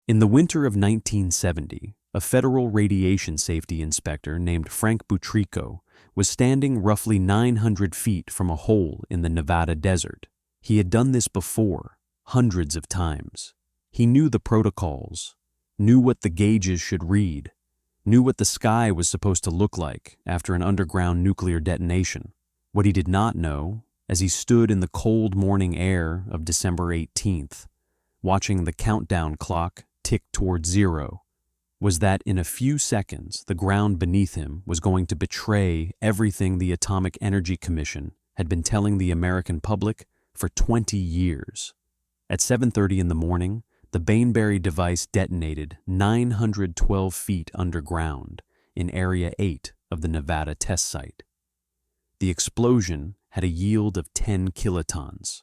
In the winter of 1970, a federal radiation safety inspector named Frank Butrico was standing roughly 900 feet from a hole in the Nevada desert. He had done this before, hundreds of times. He knew the protocols, knew what the gauges should read, knew what the sky was supposed to look like after an underground nuclear detonation. What he did not know, as he stood in the cold morning air of December 18th, watching the countdown clock tick toward zero, was that in a few seconds the ground beneath him was going to betray everything the Atomic Energy Commission had been telling the American public for 20 years. At 7:30 in the morning, the Baneberry device detonated 912 feet underground in Area 8 of the Nevada test site. The explosion had a yield of 10 kilotons.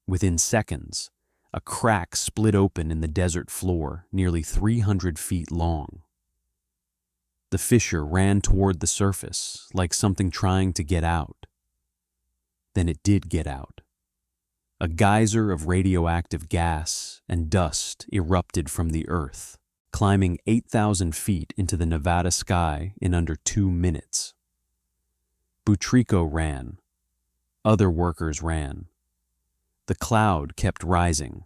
Within seconds, a crack split open in the desert floor nearly 300 feet long. The fissure ran toward the surface like something trying to get out. Then it did get out. A geyser of radioactive gas and dust erupted from the earth, climbing 8,000 feet into the Nevada sky in under 2 minutes. Butrico ran. Other workers ran. The cloud kept rising.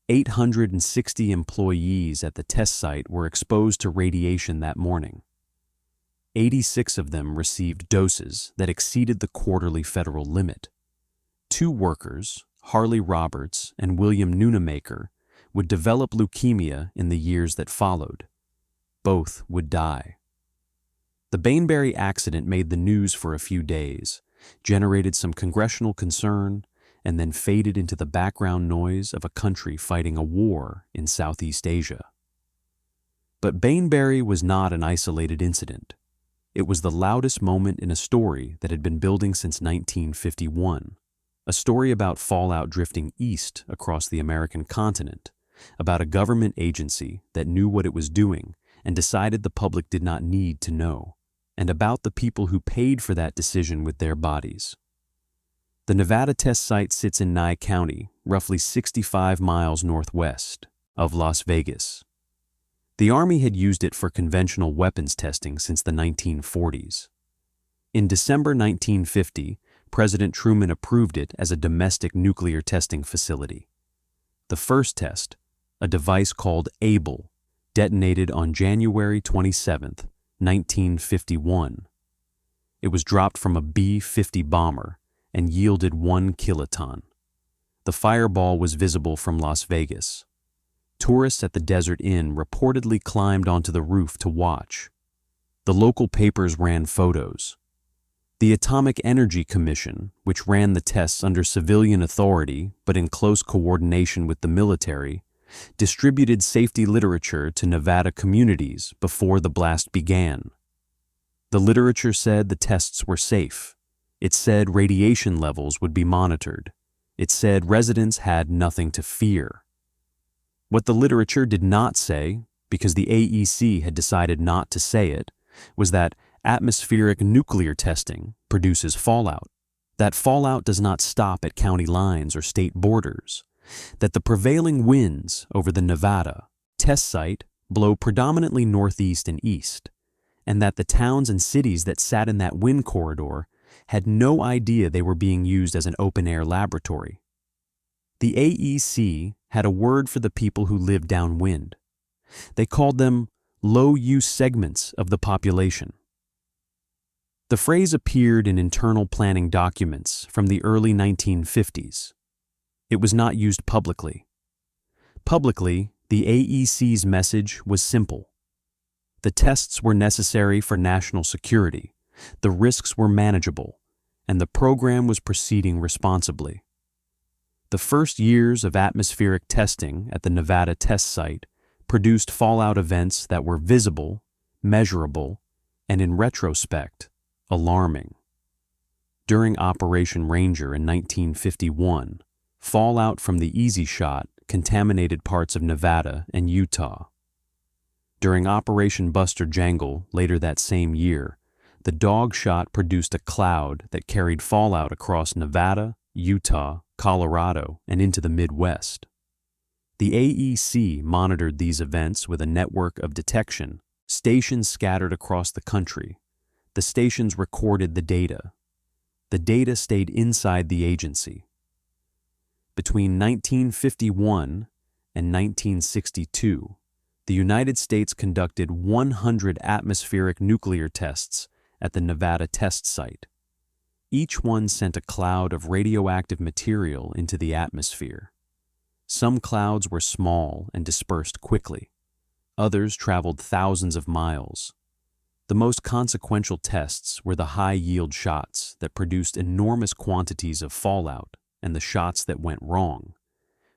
860 employees at the test site were exposed to radiation that morning. 86 of them received doses that exceeded the quarterly federal limit. 2 workers, Harley Roberts and William Nunemaker, would develop leukemia in the years that followed. Both would die. The Baneberry accident made the news for a few days, generated some congressional concern, and then faded into the background noise of a country fighting a war in Southeast Asia. But Baneberry was not an isolated incident. It was the loudest moment in a story that had been building since 1951, a story about fallout drifting east across the American continent, about a government agency that knew what it was doing and decided the public did not need to know, and about the people who paid for that decision with their bodies. The Nevada test site sits in Nye County, roughly 65 miles northwest of Las Vegas. The Army had used it for conventional weapons testing since the 1940s. In December 1950, President Truman approved it as a domestic nuclear testing facility. The first test, a device called Able, detonated on January 27, 1951. It was dropped from a B-50 bomber and yielded 1 kiloton. The fireball was visible from Las Vegas. Tourists at the Desert Inn reportedly climbed onto the roof to watch. The local papers ran photos. The Atomic Energy Commission, which ran the tests under civilian authority but in close coordination with the military, distributed safety literature to Nevada communities before the blast began. The literature said the tests were safe. It said radiation levels would be monitored. It said residents had nothing to fear. What the literature did not say, because the AEC had decided not to say it, was that atmospheric nuclear testing produces fallout. That fallout does not stop at county lines or state borders. That the prevailing winds over the Nevada test site blow predominantly northeast and east, and that the towns and cities that sat in that wind corridor had no idea they were being used as an open-air laboratory. The AEC had a word for the people who lived downwind. They called them low-use segments of the population. The phrase appeared in internal planning documents from the early 1950s. It was not used publicly. Publicly, the AEC's message was simple. The tests were necessary for national security. The risks were manageable, and the program was proceeding responsibly. The first years of atmospheric testing at the Nevada test site produced fallout events that were visible, measurable, and in retrospect, alarming. During Operation Ranger in 1951, fallout from the Easy Shot contaminated parts of Nevada and Utah. During Operation Buster Jangle later that same year, the dog shot produced a cloud that carried fallout across Nevada, Utah, Colorado, and into the Midwest. The AEC monitored these events with a network of detection, stations scattered across the country. The stations recorded the data. The data stayed inside the agency. Between 1951 and 1962, the United States conducted 100 atmospheric nuclear tests at the Nevada test site. Each one sent a cloud of radioactive material into the atmosphere. Some clouds were small and dispersed quickly. Others traveled thousands of miles. The most consequential tests were the high-yield shots that produced enormous quantities of fallout and the shots that went wrong,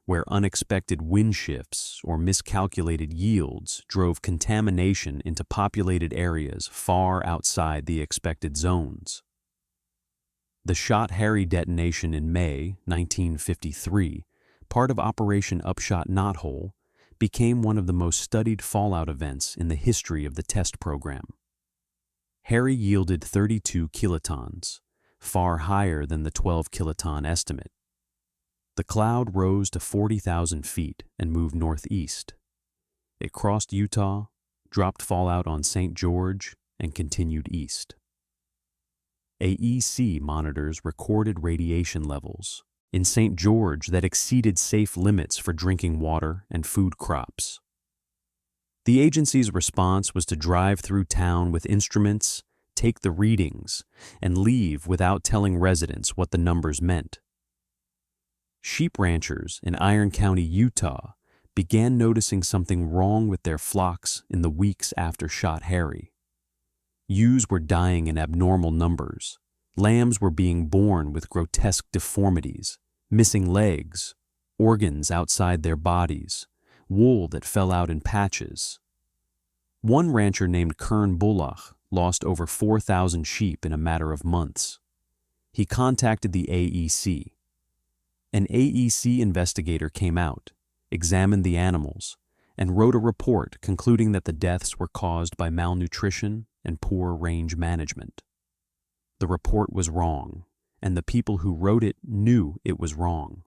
where unexpected wind shifts or miscalculated yields drove contamination into populated areas far outside the expected zones. The Shot Harry detonation in May 1953, part of Operation Upshot Knothole, became one of the most studied fallout events in the history of the test program. Harry yielded 32 kilotons, far higher than the 12 kiloton estimate. The cloud rose to 40,000 feet and moved northeast. It crossed Utah, dropped fallout on St. George, and continued east. AEC monitors recorded radiation levels in St. George that exceeded safe limits for drinking water and food crops. The agency's response was to drive through town with instruments, take the readings, and leave without telling residents what the numbers meant. Sheep ranchers in Iron County, Utah, began noticing something wrong with their flocks in the weeks after Shot Harry. Ewes were dying in abnormal numbers. Lambs were being born with grotesque deformities, missing legs, organs outside their bodies, wool that fell out in patches. One rancher named Kern Bullock lost over 4,000 sheep in a matter of months. He contacted the AEC. An AEC investigator came out, examined the animals, and wrote a report concluding that the deaths were caused by malnutrition and poor range management. The report was wrong, and the people who wrote it knew it was wrong.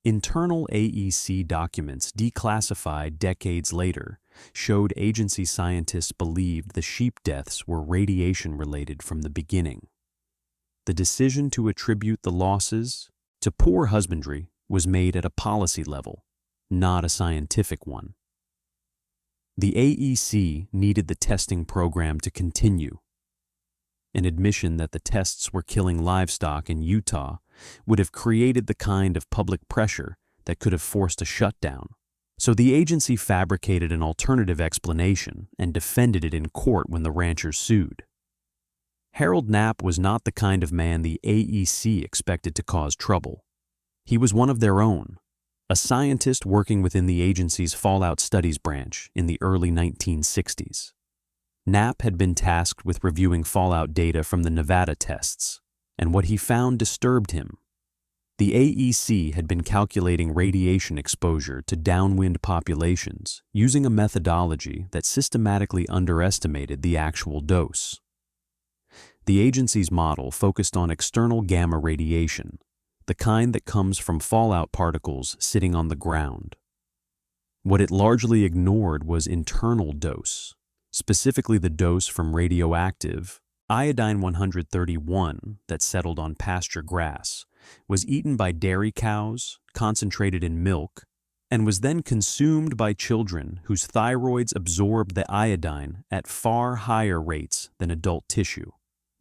Internal AEC documents declassified decades later showed agency scientists believed the sheep deaths were radiation-related from the beginning. The decision to attribute the losses to poor husbandry was made at a policy level, not a scientific one. The AEC needed the testing program to continue. An admission that the tests were killing livestock in Utah would have created the kind of public pressure that could have forced a shutdown. So the agency fabricated an alternative explanation and defended it in court when the ranchers sued. Harold Knapp was not the kind of man the AEC expected to cause trouble. He was one of their own, a scientist working within the agency's Fallout Studies branch in the early 1960s. Knapp had been tasked with reviewing fallout data from the Nevada tests, and what he found disturbed him. The AEC had been calculating radiation exposure to downwind populations using a methodology that systematically underestimated the actual dose. The agency's model focused on external gamma radiation, the kind that comes from fallout particles sitting on the ground. What it largely ignored was internal dose, specifically the dose from radioactive iodine 131 that settled on pasture grass, was eaten by dairy cows, concentrated in milk, and was then consumed by children whose thyroids absorbed the iodine at far higher rates than adult tissue.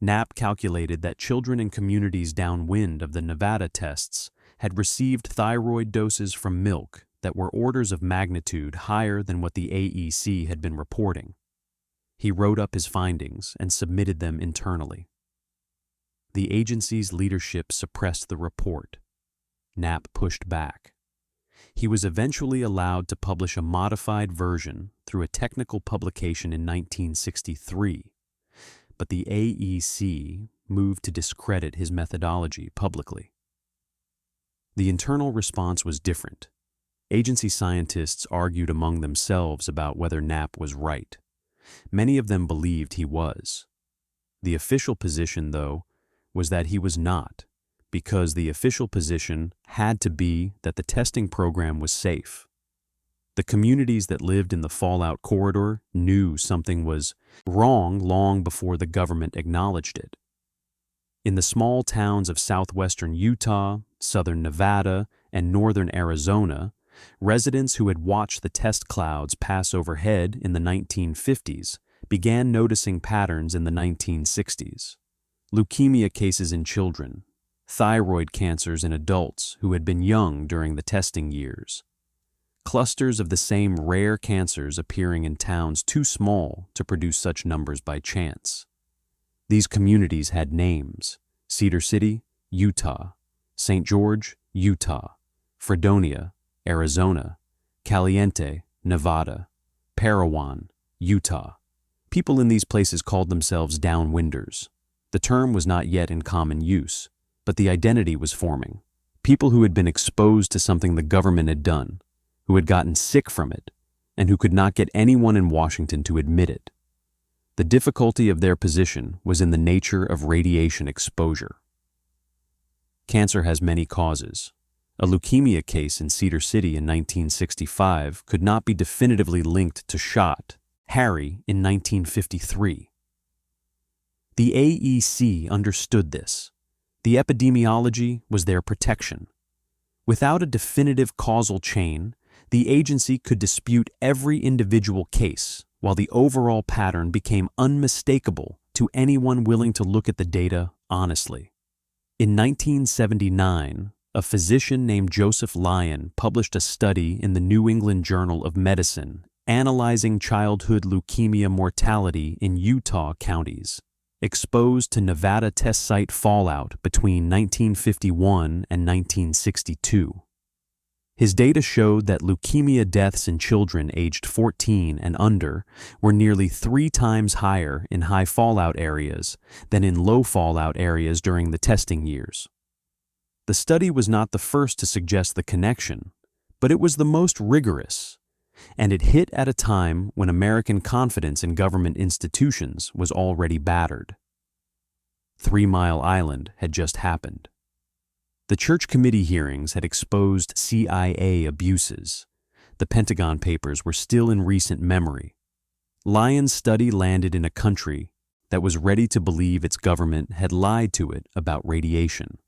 Knapp calculated that children in communities downwind of the Nevada tests had received thyroid doses from milk that were orders of magnitude higher than what the AEC had been reporting. He wrote up his findings and submitted them internally. The agency's leadership suppressed the report. Knapp pushed back. He was eventually allowed to publish a modified version through a technical publication in 1963, but the AEC moved to discredit his methodology publicly. The internal response was different. Agency scientists argued among themselves about whether Knapp was right. Many of them believed he was. The official position, though, was that he was not, because the official position had to be that the testing program was safe. The communities that lived in the fallout corridor knew something was wrong long before the government acknowledged it. In the small towns of southwestern Utah, southern Nevada, and northern Arizona, residents who had watched the test clouds pass overhead in the 1950s began noticing patterns in the 1960s. Leukemia cases in children, thyroid cancers in adults who had been young during the testing years, clusters of the same rare cancers appearing in towns too small to produce such numbers by chance. These communities had names: Cedar City, Utah; St. George, Utah; Fredonia, Arizona; Caliente, Nevada; Parowan, Utah. People in these places called themselves Downwinders. The term was not yet in common use, but the identity was forming. People who had been exposed to something the government had done, who had gotten sick from it, and who could not get anyone in Washington to admit it. The difficulty of their position was in the nature of radiation exposure. Cancer has many causes. A leukemia case in Cedar City in 1965 could not be definitively linked to shot Harry in 1953. The AEC understood this. The epidemiology was their protection. Without a definitive causal chain, the agency could dispute every individual case, while the overall pattern became unmistakable to anyone willing to look at the data honestly. In 1979, a physician named Joseph Lyon published a study in the New England Journal of Medicine analyzing childhood leukemia mortality in Utah counties exposed to Nevada test site fallout between 1951 and 1962. His data showed that leukemia deaths in children aged 14 and under were nearly 3 times higher in high fallout areas than in low fallout areas during the testing years. The study was not the first to suggest the connection, but it was the most rigorous, and it hit at a time when American confidence in government institutions was already battered. 3 Mile Island had just happened. The Church Committee hearings had exposed CIA abuses. The Pentagon Papers were still in recent memory. Lyon's study landed in a country that was ready to believe its government had lied to it about radiation.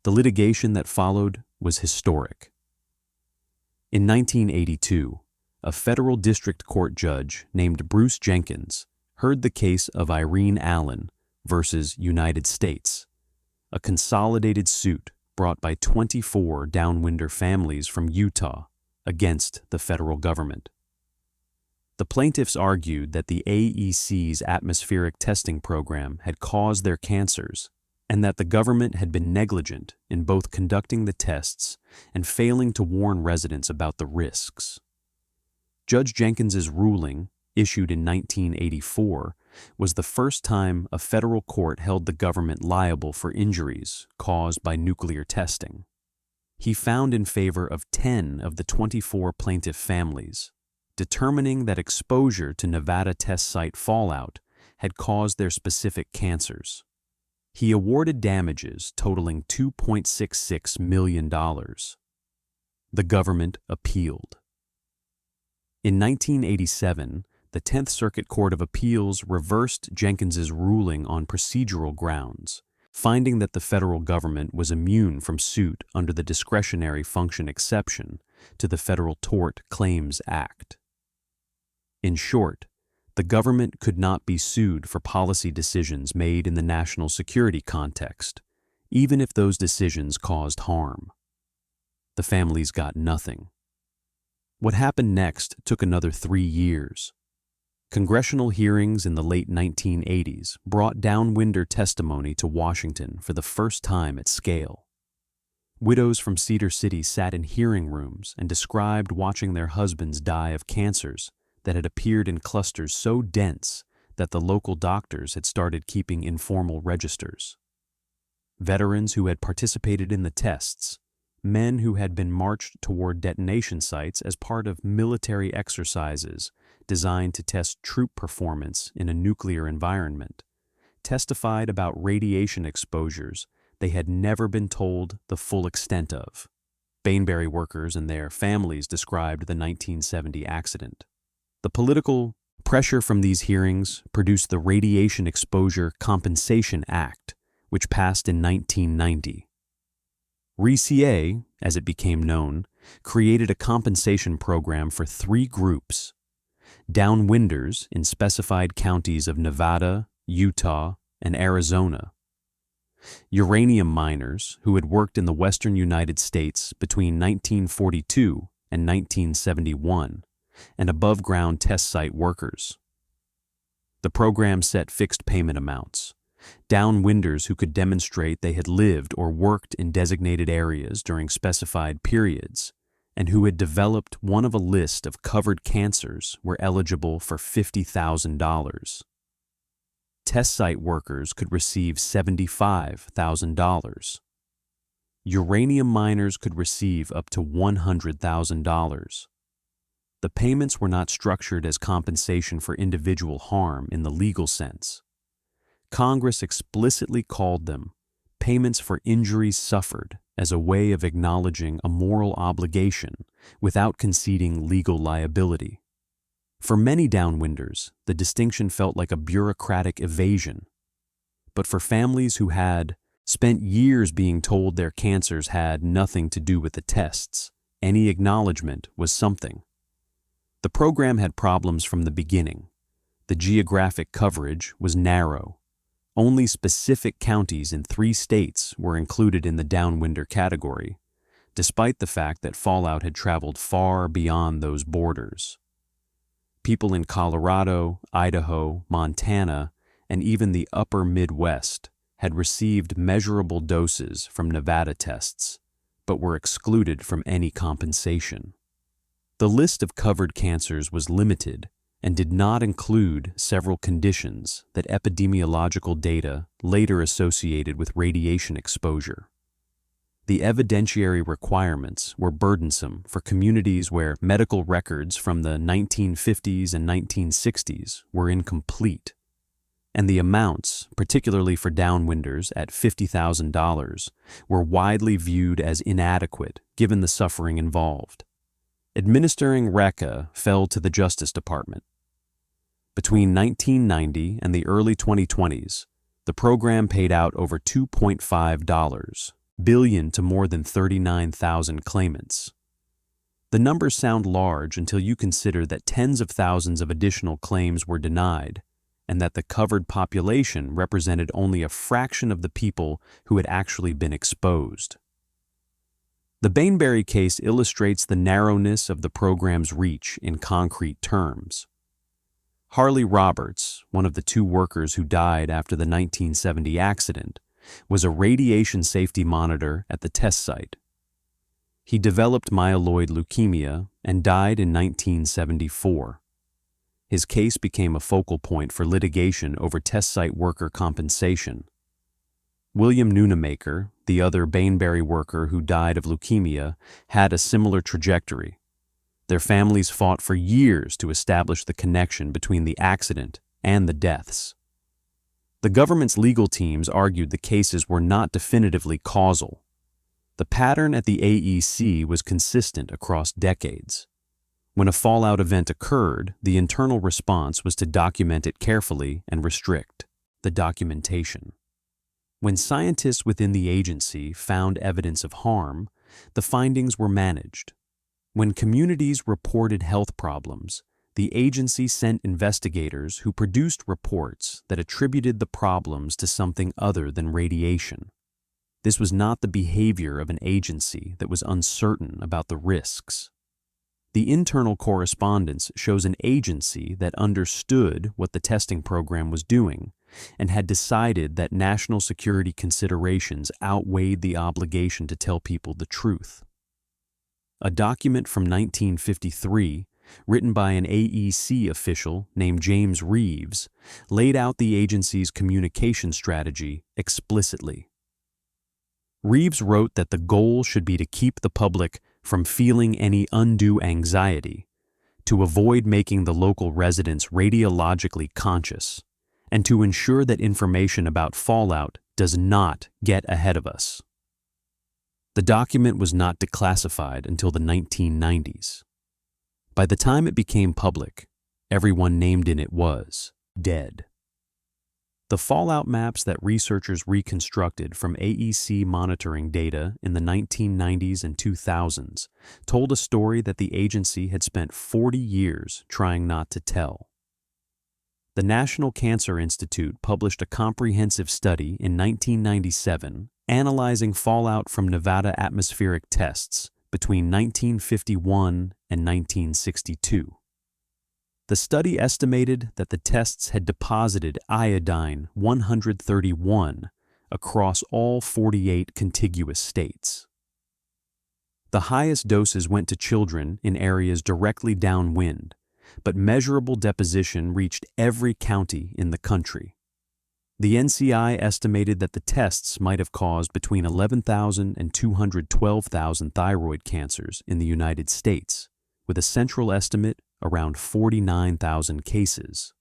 The litigation that followed was historic. In 1982, a federal district court judge named Bruce Jenkins heard the case of Irene Allen versus United States, a consolidated suit brought by 24 Downwinder families from Utah against the federal government. The plaintiffs argued that the AEC's atmospheric testing program had caused their cancers and that the government had been negligent in both conducting the tests and failing to warn residents about the risks. Judge Jenkins's ruling, issued in 1984, was the first time a federal court held the government liable for injuries caused by nuclear testing. He found in favor of 10 of the 24 plaintiff families, determining that exposure to Nevada test site fallout had caused their specific cancers. He awarded damages totaling $2.66 million. The government appealed. In 1987, the 10th Circuit Court of Appeals reversed Jenkins's ruling on procedural grounds, finding that the federal government was immune from suit under the discretionary function exception to the Federal Tort Claims Act. In short, the government could not be sued for policy decisions made in the national security context, even if those decisions caused harm. The families got nothing. What happened next took another 3 years. Congressional hearings in the late 1980s brought Downwinder testimony to Washington for the first time at scale. Widows from Cedar City sat in hearing rooms and described watching their husbands die of cancers that had appeared in clusters so dense that the local doctors had started keeping informal registers. Veterans who had participated in the tests, men who had been marched toward detonation sites as part of military exercises designed to test troop performance in a nuclear environment, testified about radiation exposures they had never been told the full extent of. Baneberry workers and their families described the 1970 accident. The political pressure from these hearings produced the Radiation Exposure Compensation Act, which passed in 1990. RECA, as it became known, created a compensation program for three groups: downwinders in specified counties of Nevada, Utah, and Arizona; uranium miners who had worked in the western United States between 1942 and 1971, and above-ground test site workers. The program set fixed payment amounts. Downwinders who could demonstrate they had lived or worked in designated areas during specified periods and who had developed one of a list of covered cancers were eligible for $50,000. Test site workers could receive $75,000. Uranium miners could receive up to $100,000. The payments were not structured as compensation for individual harm in the legal sense. Congress explicitly called them payments for injuries suffered as a way of acknowledging a moral obligation without conceding legal liability. For many downwinders, the distinction felt like a bureaucratic evasion. But for families who had spent years being told their cancers had nothing to do with the tests, any acknowledgement was something. The program had problems from the beginning. The geographic coverage was narrow. Only specific counties in 3 states were included in the downwinder category, despite the fact that fallout had traveled far beyond those borders. People in Colorado, Idaho, Montana, and even the upper Midwest had received measurable doses from Nevada tests, but were excluded from any compensation. The list of covered cancers was limited and did not include several conditions that epidemiological data later associated with radiation exposure. The evidentiary requirements were burdensome for communities where medical records from the 1950s and 1960s were incomplete, and the amounts, particularly for downwinders at $50,000, were widely viewed as inadequate given the suffering involved. Administering RECA fell to the Justice Department. Between 1990 and the early 2020s, the program paid out over $2.5 billion to more than 39,000 claimants. The numbers sound large until you consider that tens of thousands of additional claims were denied, and that the covered population represented only a fraction of the people who had actually been exposed. The Baneberry case illustrates the narrowness of the program's reach in concrete terms. Harley Roberts, one of the 2 workers who died after the 1970 accident, was a radiation safety monitor at the test site. He developed myeloid leukemia and died in 1974. His case became a focal point for litigation over test site worker compensation. William Noonamaker, the other Baneberry worker who died of leukemia, had a similar trajectory. Their families fought for years to establish the connection between the accident and the deaths. The government's legal teams argued the cases were not definitively causal. The pattern at the AEC was consistent across decades. When a fallout event occurred, the internal response was to document it carefully and restrict the documentation. When scientists within the agency found evidence of harm, the findings were managed. When communities reported health problems, the agency sent investigators who produced reports that attributed the problems to something other than radiation. This was not the behavior of an agency that was uncertain about the risks. The internal correspondence shows an agency that understood what the testing program was doing and had decided that national security considerations outweighed the obligation to tell people the truth. A document from 1953, written by an AEC official named James Reeves, laid out the agency's communication strategy explicitly. Reeves wrote that the goal should be to keep the public from feeling any undue anxiety, to avoid making the local residents radiologically conscious, and to ensure that information about fallout does not get ahead of us. The document was not declassified until the 1990s. By the time it became public, everyone named in it was dead. The fallout maps that researchers reconstructed from AEC monitoring data in the 1990s and 2000s told a story that the agency had spent 40 years trying not to tell. The National Cancer Institute published a comprehensive study in 1997 analyzing fallout from Nevada atmospheric tests between 1951 and 1962. The study estimated that the tests had deposited iodine 131 across all 48 contiguous states. The highest doses went to children in areas directly downwind, but measurable deposition reached every county in the country. The NCI estimated that the tests might have caused between 11,000 and 212,000 thyroid cancers in the United States, with a central estimate around 49,000 cases.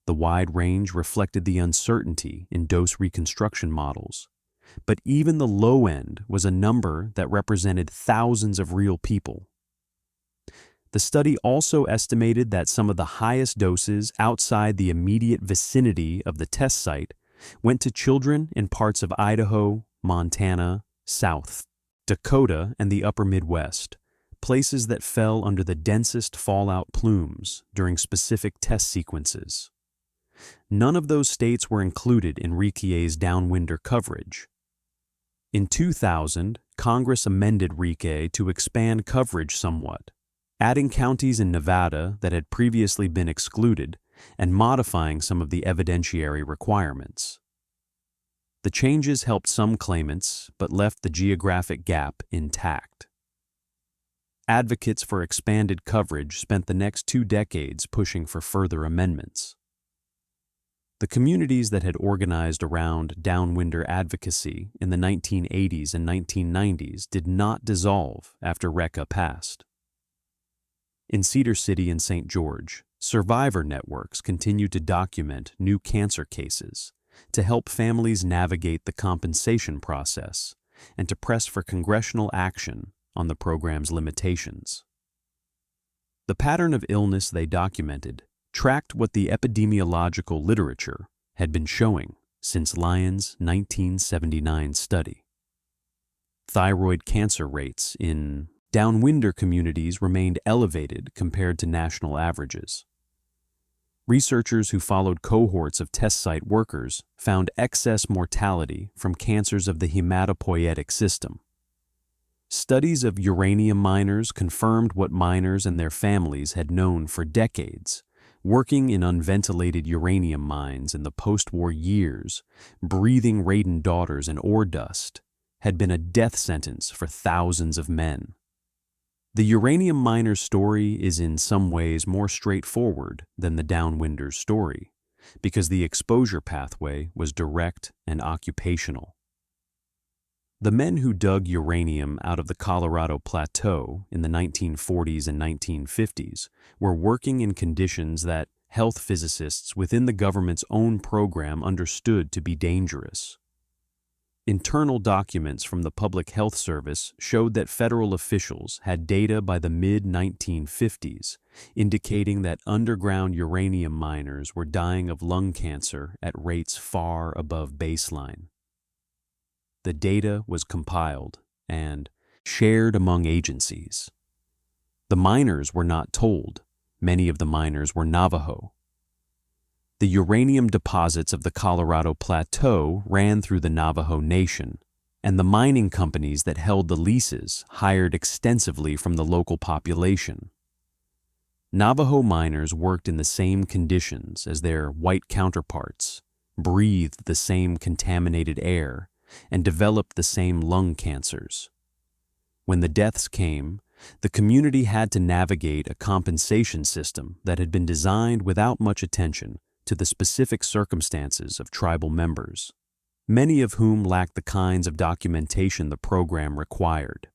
The wide range reflected the uncertainty in dose reconstruction models, but even the low end was a number that represented thousands of real people. The study also estimated that some of the highest doses outside the immediate vicinity of the test site went to children in parts of Idaho, Montana, South Dakota, and the upper Midwest, places that fell under the densest fallout plumes during specific test sequences. None of those states were included in RECA's downwinder coverage. In 2000, Congress amended RECA to expand coverage somewhat, adding counties in Nevada that had previously been excluded and modifying some of the evidentiary requirements. The changes helped some claimants but left the geographic gap intact. Advocates for expanded coverage spent the next 2 decades pushing for further amendments. The communities that had organized around downwinder advocacy in the 1980s and 1990s did not dissolve after RECA passed. In Cedar City and St. George, survivor networks continued to document new cancer cases to help families navigate the compensation process and to press for congressional action on the program's limitations. The pattern of illness they documented tracked what the epidemiological literature had been showing since Lyon's 1979 study. Thyroid cancer rates in downwinder communities remained elevated compared to national averages. Researchers who followed cohorts of test site workers found excess mortality from cancers of the hematopoietic system. Studies of uranium miners confirmed what miners and their families had known for decades. Working in unventilated uranium mines in the post-war years, breathing radon daughters and ore dust, had been a death sentence for thousands of men. The uranium miner's story is in some ways more straightforward than the downwinder's story, because the exposure pathway was direct and occupational. The men who dug uranium out of the Colorado Plateau in the 1940s and 1950s were working in conditions that health physicists within the government's own program understood to be dangerous. Internal documents from the Public Health Service showed that federal officials had data by the mid-1950s indicating that underground uranium miners were dying of lung cancer at rates far above baseline. The data was compiled and shared among agencies. The miners were not told. Many of the miners were Navajo. The uranium deposits of the Colorado Plateau ran through the Navajo Nation, and the mining companies that held the leases hired extensively from the local population. Navajo miners worked in the same conditions as their white counterparts, breathed the same contaminated air, and developed the same lung cancers. When the deaths came, the community had to navigate a compensation system that had been designed without much attention to the specific circumstances of tribal members, many of whom lacked the kinds of documentation the program required.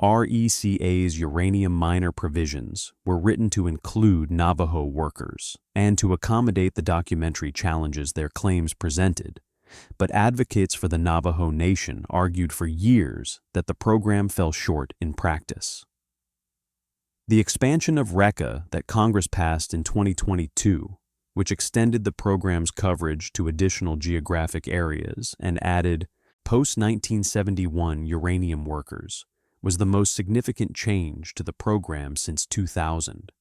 RECA's uranium miner provisions were written to include Navajo workers and to accommodate the documentary challenges their claims presented, but advocates for the Navajo Nation argued for years that the program fell short in practice. The expansion of RECA that Congress passed in 2022, which extended the program's coverage to additional geographic areas and added post-1971 uranium workers, was the most significant change to the program since 2000.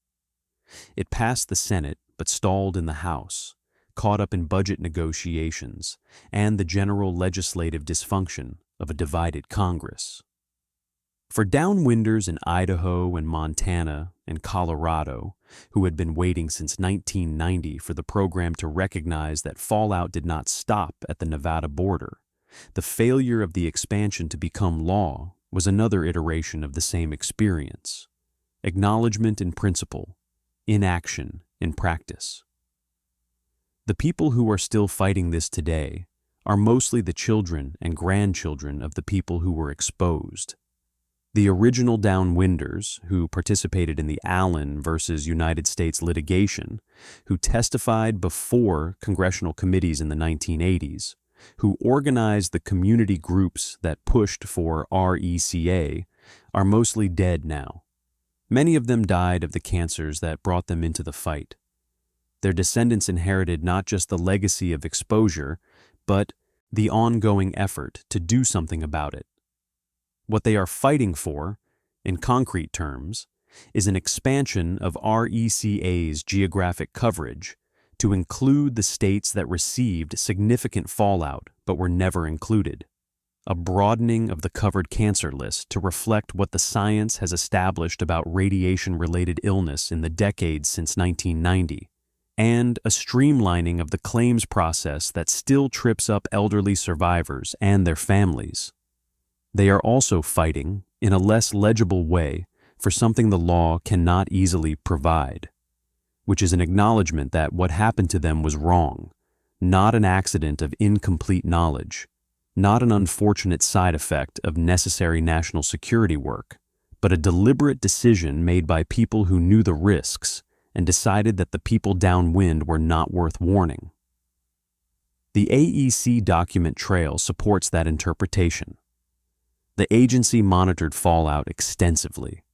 It passed the Senate but stalled in the House, caught up in budget negotiations and the general legislative dysfunction of a divided Congress. For downwinders in Idaho and Montana and Colorado, who had been waiting since 1990 for the program to recognize that fallout did not stop at the Nevada border, the failure of the expansion to become law was another iteration of the same experience: acknowledgement in principle, inaction in practice. The people who are still fighting this today are mostly the children and grandchildren of the people who were exposed. The original downwinders, who participated in the Allen versus United States litigation, who testified before congressional committees in the 1980s, who organized the community groups that pushed for RECA, are mostly dead now. Many of them died of the cancers that brought them into the fight. Their descendants inherited not just the legacy of exposure, but the ongoing effort to do something about it. What they are fighting for, in concrete terms, is an expansion of RECA's geographic coverage to include the states that received significant fallout but were never included, a broadening of the covered cancer list to reflect what the science has established about radiation-related illness in the decades since 1990, and a streamlining of the claims process that still trips up elderly survivors and their families. They are also fighting, in a less legible way, for something the law cannot easily provide, which is an acknowledgement that what happened to them was wrong, not an accident of incomplete knowledge, not an unfortunate side effect of necessary national security work, but a deliberate decision made by people who knew the risks and decided that the people downwind were not worth warning. The AEC document trail supports that interpretation. The agency monitored fallout extensively.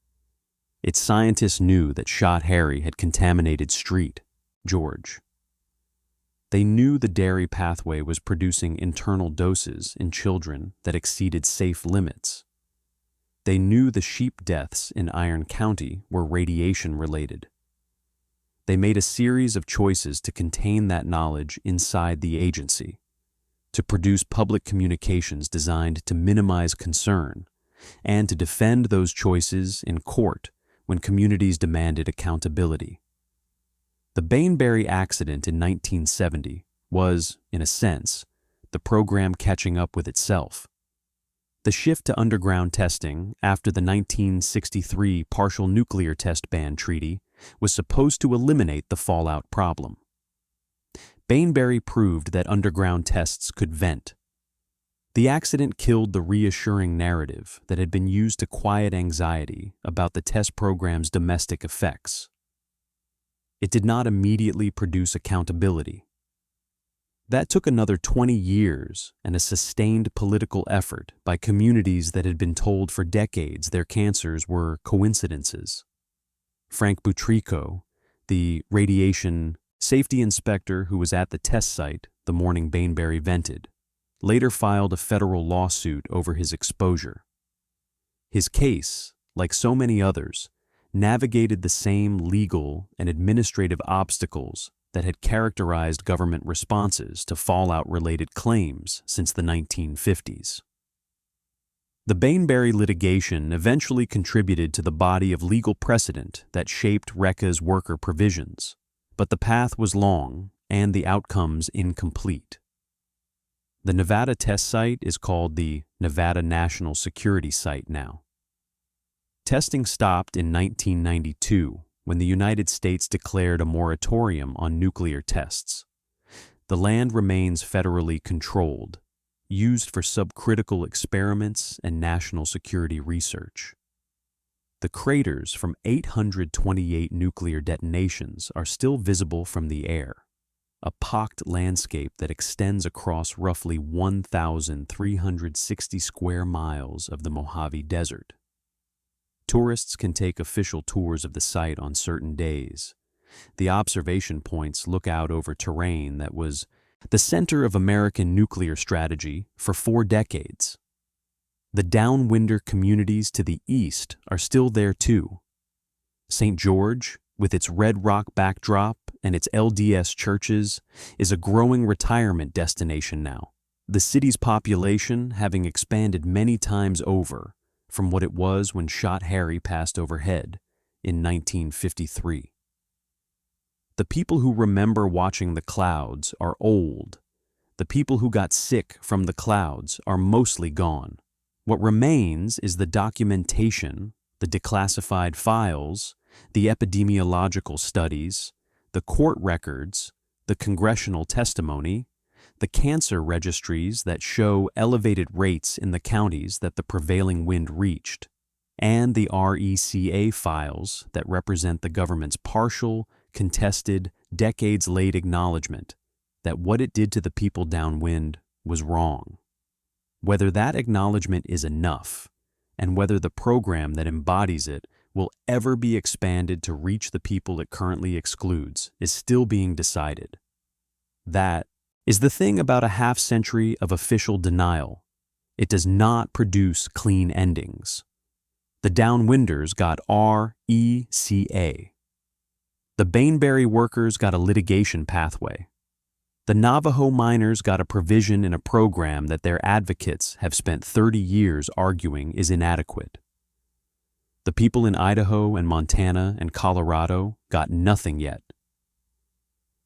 Its scientists knew that Shot Harry had contaminated Street, George. They knew the dairy pathway was producing internal doses in children that exceeded safe limits. They knew the sheep deaths in Iron County were radiation-related. They made a series of choices to contain that knowledge inside the agency, to produce public communications designed to minimize concern, and to defend those choices in court when communities demanded accountability. The Baneberry accident in 1970 was, in a sense, the program catching up with itself. The shift to underground testing after the 1963 Partial Nuclear Test Ban Treaty was supposed to eliminate the fallout problem. Baneberry proved that underground tests could vent. The accident killed the reassuring narrative that had been used to quiet anxiety about the test program's domestic effects. It did not immediately produce accountability. That took another 20 years and a sustained political effort by communities that had been told for decades their cancers were coincidences. Frank Butrico, the radiation safety inspector who was at the test site the morning Baneberry vented, later filed a federal lawsuit over his exposure. His case, like so many others, navigated the same legal and administrative obstacles that had characterized government responses to fallout-related claims since the 1950s. The Baneberry litigation eventually contributed to the body of legal precedent that shaped RECA's worker provisions, but the path was long and the outcomes incomplete. The Nevada test site is called the Nevada National Security Site now. Testing stopped in 1992 when the United States declared a moratorium on nuclear tests. The land remains federally controlled, used for subcritical experiments and national security research. The craters from 828 nuclear detonations are still visible from the air. a pocked landscape that extends across roughly 1,360 square miles of the Mojave Desert. Tourists can take official tours of the site on certain days. The observation points look out over terrain that was the center of American nuclear strategy for 4 decades. The downwinder communities to the east are still there too. St. George, with its red rock backdrop and its LDS churches, is a growing retirement destination now, the city's population having expanded many times over from what it was when Shot Harry passed overhead in 1953. The people who remember watching the clouds are old. The people who got sick from the clouds are mostly gone. What remains is the documentation, the declassified files, the epidemiological studies, the court records, the congressional testimony, the cancer registries that show elevated rates in the counties that the prevailing wind reached, and the RECA files that represent the government's partial, contested, decades-late acknowledgement that what it did to the people downwind was wrong. Whether that acknowledgement is enough, and whether the program that embodies it will ever be expanded to reach the people it currently excludes, is still being decided. That is the thing about a half-century of official denial. It does not produce clean endings. The downwinders got RECA. The Baneberry workers got a litigation pathway. The Navajo miners got a provision in a program that their advocates have spent 30 years arguing is inadequate. The people in Idaho and Montana and Colorado got nothing yet.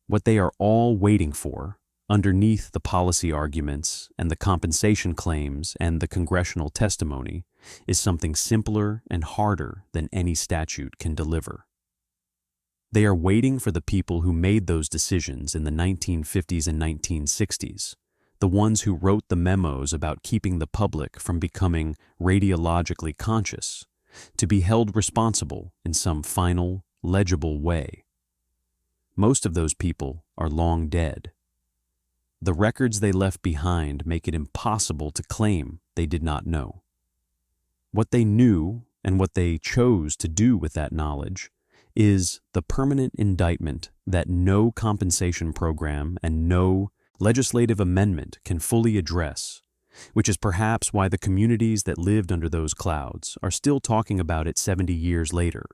What they are all waiting for, underneath the policy arguments and the compensation claims and the congressional testimony, is something simpler and harder than any statute can deliver. They are waiting for the people who made those decisions in the 1950s and 1960s, the ones who wrote the memos about keeping the public from becoming radiologically conscious, to be held responsible in some final, legible way. Most of those people are long dead. The records they left behind make it impossible to claim they did not know. What they knew and what they chose to do with that knowledge is the permanent indictment that no compensation program and no legislative amendment can fully address, which is perhaps why the communities that lived under those clouds are still talking about it 70 years later.